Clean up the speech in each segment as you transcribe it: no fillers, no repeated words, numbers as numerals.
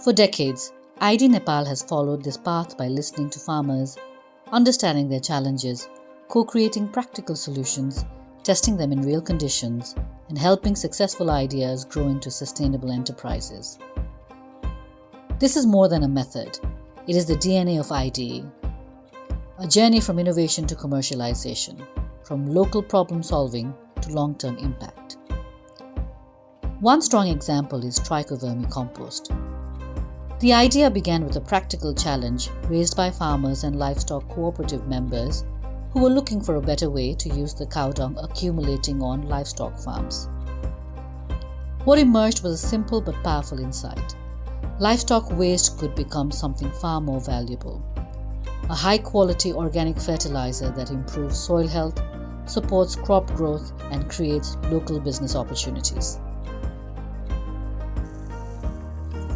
For decades, iDE Nepal has followed this path by listening to farmers, understanding their challenges, co-creating practical solutions, testing them in real conditions, and helping successful ideas grow into sustainable enterprises. This is more than a method. It is the DNA of iDE, a journey from innovation to commercialization, from local problem solving to long-term impact. One strong example is trichovermicompost. The idea began with a practical challenge raised by farmers and livestock cooperative members who were looking for a better way to use the cow dung accumulating on livestock farms. What emerged was a simple but powerful insight. Livestock waste could become something far more valuable. A high-quality organic fertilizer that improves soil health, supports crop growth, and creates local business opportunities.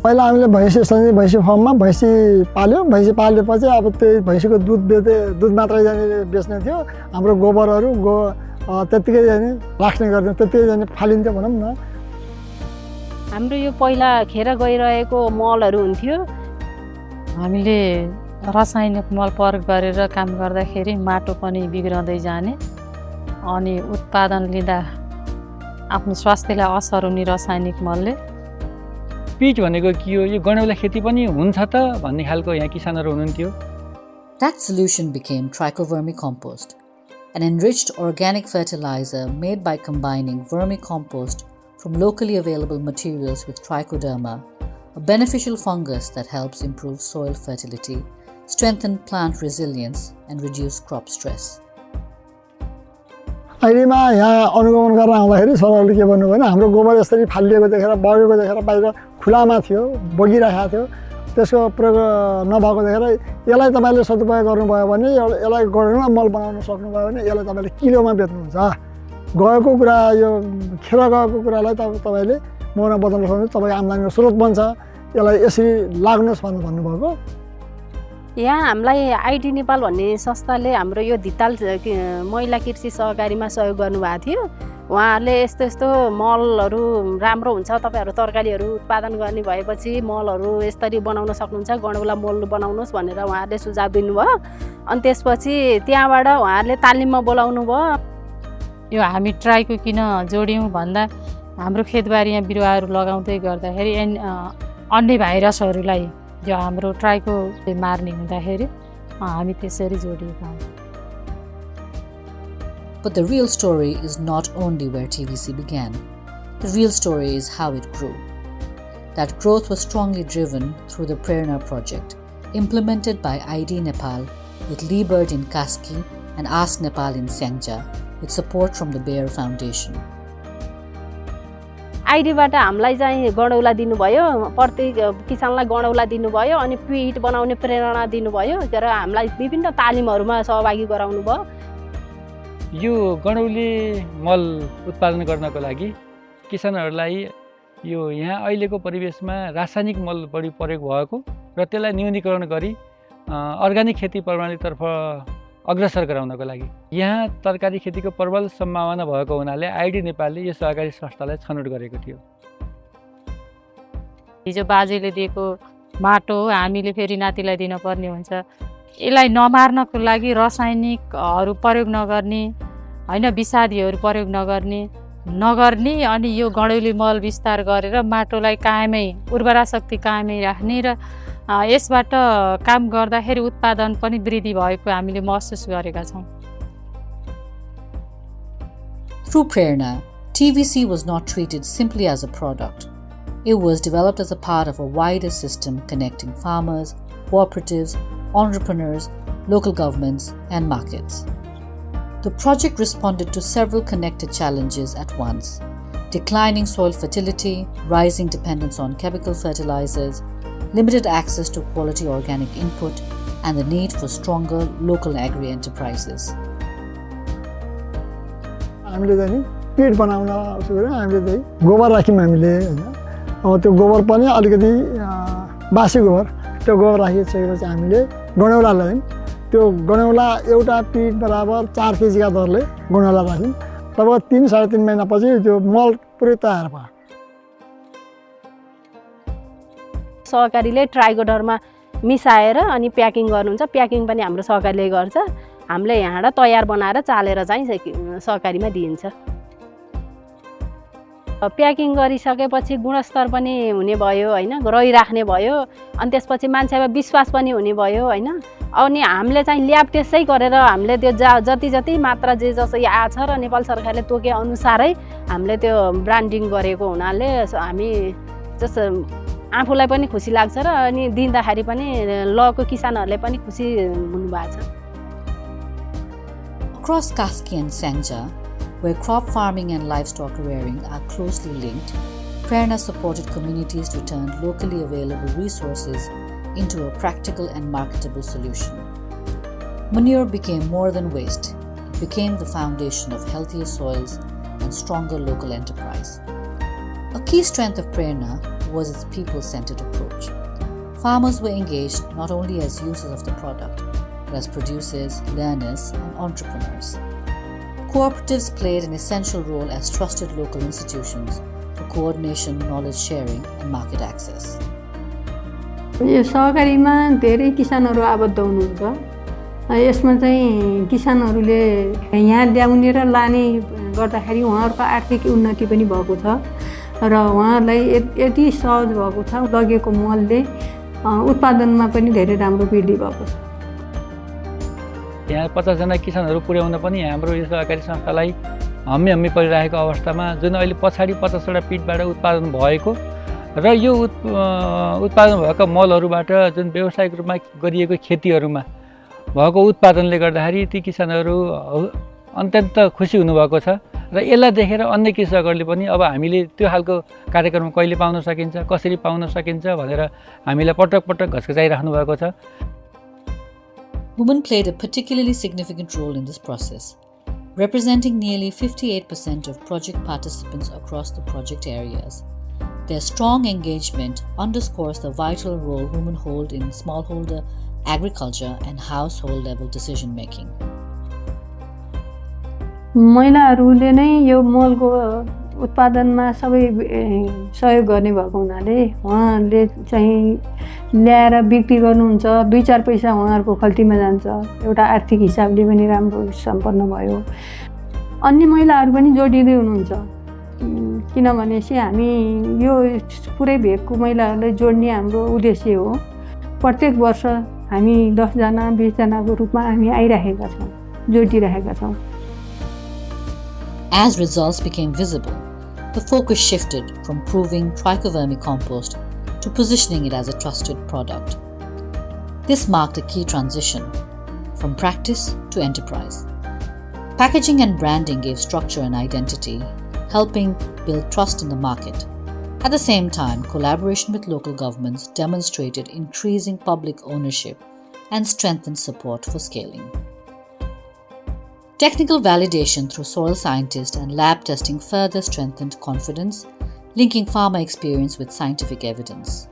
पहिला हामीले भैँसी फार्ममा भैँसी पालेपछि अब त्यही भैँसीको दुध मात्रै जाने बेच्ने थियो हाम्रो गोबरहरू त्यतिकै जाने राख्ने गर्थ्यौं त्यतिकै जाने फालिन्थ्यो भनौं न हाम्रो यो पहिला खेर गइरहेको मलहरू हुन्थ्यो हामीले रासायनिक मल प्रयोग गरेर काम गर्दाखेरि माटो पनि बिग्रदै जाने अनि उत्पादन लिँदा आफ्नो स्वास्थ्यलाई असर हुने रासायनिक मलले पिच भनेको के हो यो गणौला खेती पनि हुन्छ त भन्ने खालको यहाँ किसानहरू हुनुहुन्थ्यो. That solution became trichovermicompost, an enriched organic fertilizer made by combining vermicompost from locally available materials with trichoderma, a beneficial fungus that helps improve soil fertility, strengthen plant resilience, and reduce crop stress. आइडीमा यहाँ अनुगमन गर्न आउँदाखेरि सरहरूले के भन्नु भने हाम्रो गोबर यसरी फालिएको देखेर बगेको देखेर बाहिर खुलामा थियो बगिरहेको थियो त्यसको प्रयोग नभएको देखेर यसलाई तपाईले सदुपयोग गर्नुभयो भने यसलाई गणौला मल बनाउन सक्नुभयो भने यसलाई तपाईले किलोमा बेच्नुहुन्छ गएको कुरा यो खेर गएको कुरालाई तपाईले मौन बदल्न सक्नुहुन्छ तपाईको आम्दानीको स्रोत बन्छ यसलाई यसरी लाग्नुस् भनेर भन्नुभएको यहाँ हामीलाई iDE नेपाल भन्ने संस्थाले हाम्रो यो धिताल महिला कृषि सहकारीमा सहयोग गर्नुभएको थियो उहाँहरूले यस्तो यस्तो मलहरू राम्रो हुन्छ तपाईहरु तरकारीहरू उत्पादन गर्ने भएपछि मलहरू यसरी बनाउन सक्नुहुन्छ गणौला मल बनाउनुस् भनेर उहाँहरूले सुझाव दिनुभयो अनि त्यसपछि त्यहाँबाट उहाँहरूले तालिममा बोलाउनु भयो यो हामी ट्राइको किन जोड्यौं भन्दा हाम्रो खेतबारीमा बिरुवाहरू लगाउँदै गर्दाखेरि अन्य भाइरसहरूलाई जो हाम्रो ट्राइको मार्ने हुँदाखेरि हामी त्यसरी जोडिएका हौं. But the real story is not only where TVC began. The real story is how it grew. That growth was strongly driven through the PRERNA Project, implemented by iDE Nepal with Liebert in Kaski and ASK-Nepal in Syangja, with support from the Bayer Foundation. आइडीबाट हामीलाई चाहिँ गणौला दिनुभयो प्रत्येक किसानलाई गणौला दिनुभयो अनि पिट बनाउने प्रेरणा दिनुभयो र हामीलाई विभिन्न तालिमहरुमा सहभागी गराउनु भयो. यो गणौली मल उत्पादन गर्नको लागि किसानहरूलाई यो यहाँ अहिलेको परिवेशमा रासायनिक मल बढी प्रयोग भएको र त्यसलाई न्यूनीकरण गरी अर्गानिक खेती प्रणालीतर्फ अग्रसर गराउनको लागि यहाँ तरकारी खेतीको प्रबल सम्भावना भएको हुनाले iDE नेपालले यो सहकारी संस्थालाई छनौट गरेको थियो. हिजो बाजेले दिएको माटो हामीले फेरि नातिलाई दिन पर्ने हुन्छ. यसलाई नमार्नको लागि रासायनिकहरु प्रयोग नगर्ने हैन विषादीहरु प्रयोग नगर्ने अनि यो गणौली मल विस्तार गरेर माटोलाई कायमै उर्वरा शक्ति कायमै राख्ने र यसबाट काम गर्दाखेरि उत्पादन पनि वृद्धि भएको हामीले महसुस गरेका छौं. Through PRERNA, TVC was not treated simply as a product. It was developed as a part of a wider system connecting farmers, cooperatives, entrepreneurs, local governments, and markets. The project responded to several connected challenges at once: declining soil fertility, rising dependence on chemical fertilizers, limited access to quality organic input, and the need for stronger local agri-enterprises. हामीले चाहिँ पिट बनाउन सुरु गरे हामीले चाहिँ गोबर राख्यौं हामीले हैन अब त्यो गोबर पनि अलिकति बासी गोबर त्यो गोबर राखिसकेपछि हामीले गणौला ल्यायौं त्यो गणौला एउटा पिट बराबर 4 केजी का दरले गणौला राख्यौं तब 3.5 महिनापछि त्यो मल पुरै तयार भयो. सहकारीले ट्राइकोडरमा मिसाएर अनि प्याकिङ गर्नुहुन्छ। प्याकिङ पनि हाम्रो सहकारीले गर्छ। हामीले यहाँबाट तयार बनाएर चालेर चाहिँ सहकारीमा दिइन्छ। प्याकिङ गरिसकेपछि गुणस्तर पनि हुने भयो हैन, रहिराख्ने भयो। अनि त्यसपछि मान्छेमा विश्वास पनि हुने भयो हैन। अनि हामीले चाहिँ ल्याब टेस्टै गरेर हामीले त्यो जति मात्रा जे जसो आछ र नेपाल सरकारले तोके अनुसारै हामीले त्यो ब्रान्डिङ गरेको हुनाले हामी जस्तो आफूलाई पनि खुसी लाग्छ र अनि दिँदाखेरि पनि लको किसानहरूले पनि खुसी हुनुभएको छ। Across Kaski and Syangja, where crop farming and livestock rearing are closely linked, PRERNA supported communities to turn locally available resources into a practical and marketable solution. Manure became more than waste. It became the foundation of healthier soils and stronger local enterprise. A key strength of PRERNA was its people-centered approach. Farmers were engaged not only as users of the product, but as producers, learners, and entrepreneurs. Cooperatives played an essential role as trusted local institutions for coordination, knowledge sharing, and market access. यो सहकारीमा धेरै किसानहरू आबद्ध हुनुहुन्छ। यसमा चाहिँ किसानहरूले यहाँ ल्याउने र लाने गर्दाखेरि उहाँहरूको आर्थिक उन्नति पनि भएको छ र उहाँहरूलाई यति सहज भएको छ, लगेको मलले उत्पादनमा पनि धेरै राम्रो वृद्धि भएको छ। यहाँ 50 जना किसानहरू पुर्याउन पनि हाम्रो यो सहकारी संस्थालाई हम्मी परिरहेको अवस्थामा जुन अहिले पछाडि 50 वटा पिटबाट उत्पादन भएको र यो उत्पादन भएका मलहरूबाट जुन व्यावसायिक रूपमा गरिएको खेतीहरूमा भएको उत्पादनले गर्दाखेरि ती किसानहरू अत्यन्त खुसी हुनुभएको छ र यसलाई देखेर अन्य कृषकहरूले पनि अब हामीले त्यो खालको कार्यक्रम कहिले पाउन सकिन्छ, कसरी पाउन सकिन्छ भनेर हामीलाई पटक घस्कचाइराख्नु भएको छ। Women played a particularly significant role in this process, representing nearly 58% of project participants across the project areas. Their strong engagement underscores the vital role women hold in smallholder agriculture and household level decision making. महिलाहरूले नै यो मलको उत्पादनमा सबै सहयोग गर्ने भएको हुनाले उहाँहरूले चाहिँ ल्याएर बिक्री गर्नुहुन्छ। 2-4 पैसा उहाँहरूको खल्तीमा जान्छ। एउटा आर्थिक हिसाबले पनि राम्रो सम्पन्न भयो। अन्य महिलाहरू पनि जोडिँदै हुनुहुन्छ, किनभने चाहिँ हामी यो पुरै भेगको महिलाहरूलाई जोड्ने हाम्रो उद्देश्य हो। प्रत्येक वर्ष हामी 10 जना 20 जनाको रूपमा हामी आइरहेका छौँ, जोडिरहेका छौँ। As results became visible, the focus shifted from proving trichovermicompost to positioning it as a trusted product. This marked a key transition from practice to enterprise. Packaging and branding gave structure and identity, helping build trust in the market. At the same time, collaboration with local governments demonstrated increasing public ownership and strengthened support for scaling. Technical validation through soil scientists and lab testing further strengthened confidence, linking farmer experience with scientific evidence.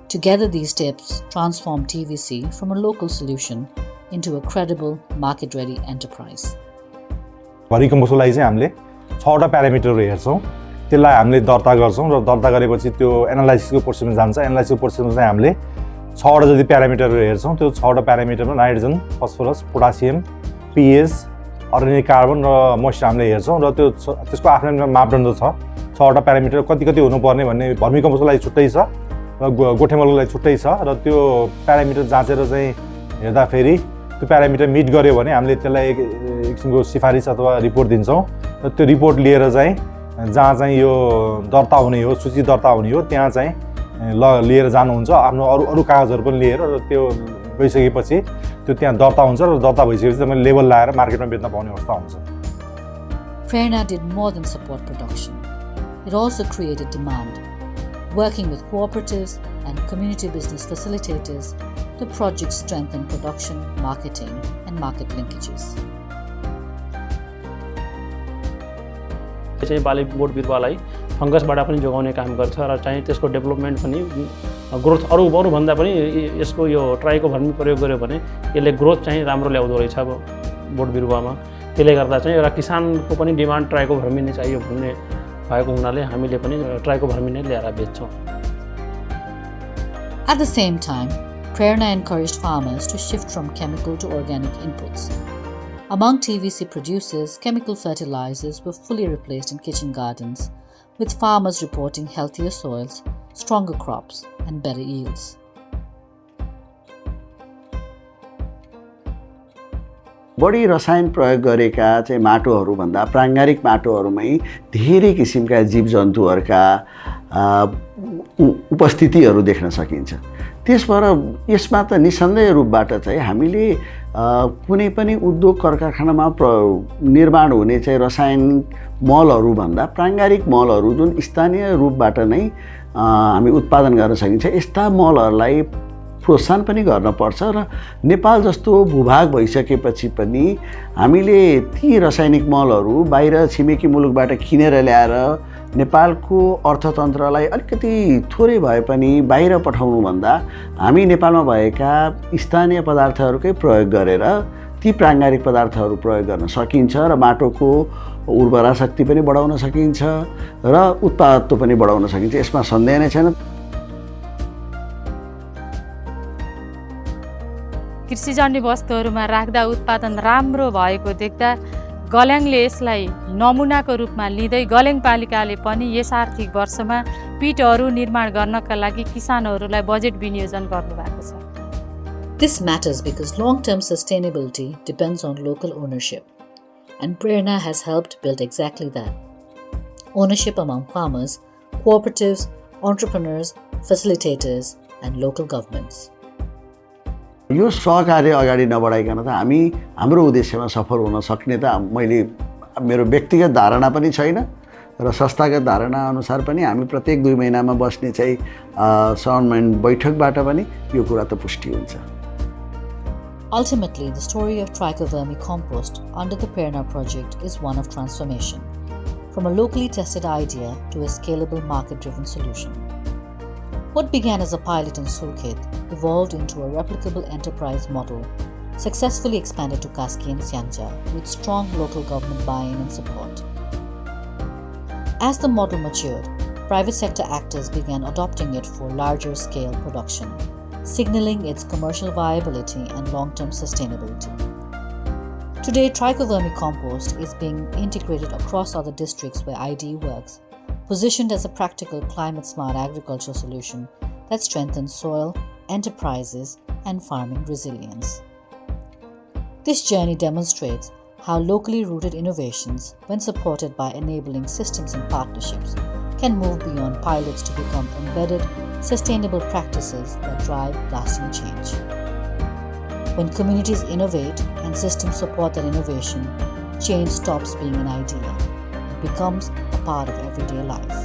Together, these steps transformed TVC from a local solution into a credible, market-ready enterprise. भर्मिकम्पोस्टलाई चाहिँ हामीले 6वटा प्यारामिटरहरू हेर्छौँ, त्यसलाई हामीले दर्ता गर्छौँ र दर्ता गरेपछि त्यो एनालाइसिसको प्रोसेसमा जान्छ। एनालाइसिसको प्रोसेसमा चाहिँ हामीले 6वटा जति प्यारामिटरहरू हेर्छौँ। त्यो 6वटा प्यारामिटरमा nitrogen, phosphorus, potassium, pH, organic carbon र मोइस्चर हामीले हेर्छौँ र त्यसको आफ्नो मापदण्ड छ। 6वटा प्यारामिटर कति हुनुपर्ने भन्ने भर्मिकम्पोस्टलाई छुट्टै छ र गोठेमललाई छुट्टै छ र त्यो प्यारामिटर जाँचेर चाहिँ हेर्दाखेरि त्यो प्यारामिटर मिट गर्यो भने हामीले त्यसलाई एक किसिमको सिफारिस अथवा रिपोर्ट दिन्छौँ र त्यो रिपोर्ट लिएर चाहिँ जहाँ चाहिँ यो दर्ता हुने हो, सूची दर्ता हुने हो, त्यहाँ चाहिँ लिएर जानुहुन्छ। आफ्नो अरू कागजहरू पनि लिएर र त्यो गइसकेपछि त्यो त्यहाँ दर्ता हुन्छ र दर्ता भइसकेपछि तपाईले लेबल लाएर मार्केटमा बेच्न पाउने अवस्था हुन्छ। PRERNA did more than support production. It also created demand. Working with cooperatives and community business facilitators, the project strengthened production, marketing, and market linkages. चाहिँ बाली बोट बिरुवालाई फंगसबाट पनि जोगाउने काम गर्छ र चाहिँ त्यसको डेभलपमेन्ट पनि ग्रोथ अरूभन्दा पनि यसको यो ट्राइकोभर्मी प्रयोग गर्यो भने यसले ग्रोथ चाहिँ राम्रो ल्याउँदो रहेछ बोट बिरुवामा। त्यसले गर्दा चाहिँ एउटा किसानको पनि डिमान्ड ट्राइकोभर्मी नै चाहियो भन्ने भएको हुनाले हामीले पनि ट्राइकोभर्मी नै ल्याएर बेच्छौँ। At the same time, PRERNA encouraged farmers to shift from chemical to organic inputs. Among TVC producers, chemical fertilizers were fully replaced in kitchen gardens, with farmers reporting healthier soils, stronger crops, and better yields. बढी रसायन प्रयोग गरेका चाहिँ माटोहरूभन्दा प्राङ्गारिक माटोहरूमै धेरै किसिमका जीवजन्तुहरूका उपस्थितिहरू देख्न सकिन्छ। त्यसबाट यसमा त निसन्देह रूपबाट चाहिँ हामीले कुनै पनि उद्योग कारखानामा निर्माण हुने चाहिँ रासायनिक मलहरूभन्दा प्राङ्गारिक मलहरू जुन स्थानीय रूपबाट नै हामी उत्पादन गर्न सकिन्छ, यस्ता मलहरूलाई प्रोत्साहन पनि गर्न पर्छ र नेपाल जस्तो भूभाग भइसकेपछि पनि हामीले ती रासायनिक मलहरू बाहिर छिमेकी मुलुकबाट किनेर ल्याएर नेपालको अर्थतन्त्रलाई अलिकति थोरै भए पनि बाहिर पठाउनुभन्दा हामी नेपालमा भएका स्थानीय पदार्थहरूकै प्रयोग गरेर ती प्राङ्गारिक पदार्थहरू प्रयोग गर्न सकिन्छ र माटोको उर्वरा शक्ति पनि बढाउन सकिन्छ र उत्पादकत्व पनि बढाउन सकिन्छ। यसमा सन्देह नै छैन। कृषिजन्य वस्तुहरूमा राख्दा उत्पादन राम्रो भएको देख्दा गल्याङले यसलाई नमुनाको रूपमा लिँदै गल्याङ पालिकाले पनि यस आर्थिक वर्षमा पिटहरू निर्माण गर्नका लागि किसानहरूलाई बजेट विनियोजन गर्नुभएको छ। This matters because long-term sustainability depends on local ownership, and PRERNA has helped build exactly that. Ownership among farmers, cooperatives, entrepreneurs, facilitators, and local governments. यो सहकार्य अगाडि नबढाइकन त हाम्रो उद्देश्यमा सफल हुन सक्ने त मेरो व्यक्तिगत धारणा पनि छैन र संस्थागत धारणा अनुसार पनि हामी प्रत्येक 2 महिनामा बस्ने चाहिँ समन्वय बैठकबाट पनि यो कुरा त पुष्टि हुन्छ। Ultimately, the story of trichovermi compost under the PRERNA project is one of transformation, from a locally tested idea to a scalable market-driven solution. What began as a pilot in Surkhet evolved into a replicable enterprise model, successfully expanded to Kaski and Syangja with strong local government buy-in and support. As the model matured, private sector actors began adopting it for larger scale production, signaling its commercial viability and long-term sustainability. Today, trichovermi compost is being integrated across other districts where iDE works, positioned as a practical climate-smart agricultural solution that strengthens soil, enterprises, and farming resilience. This journey demonstrates how locally rooted innovations, when supported by enabling systems and partnerships, can move beyond pilots to become embedded, sustainable practices that drive lasting change. When communities innovate and systems support that innovation, change stops being an idea. It becomes a part of everyday life.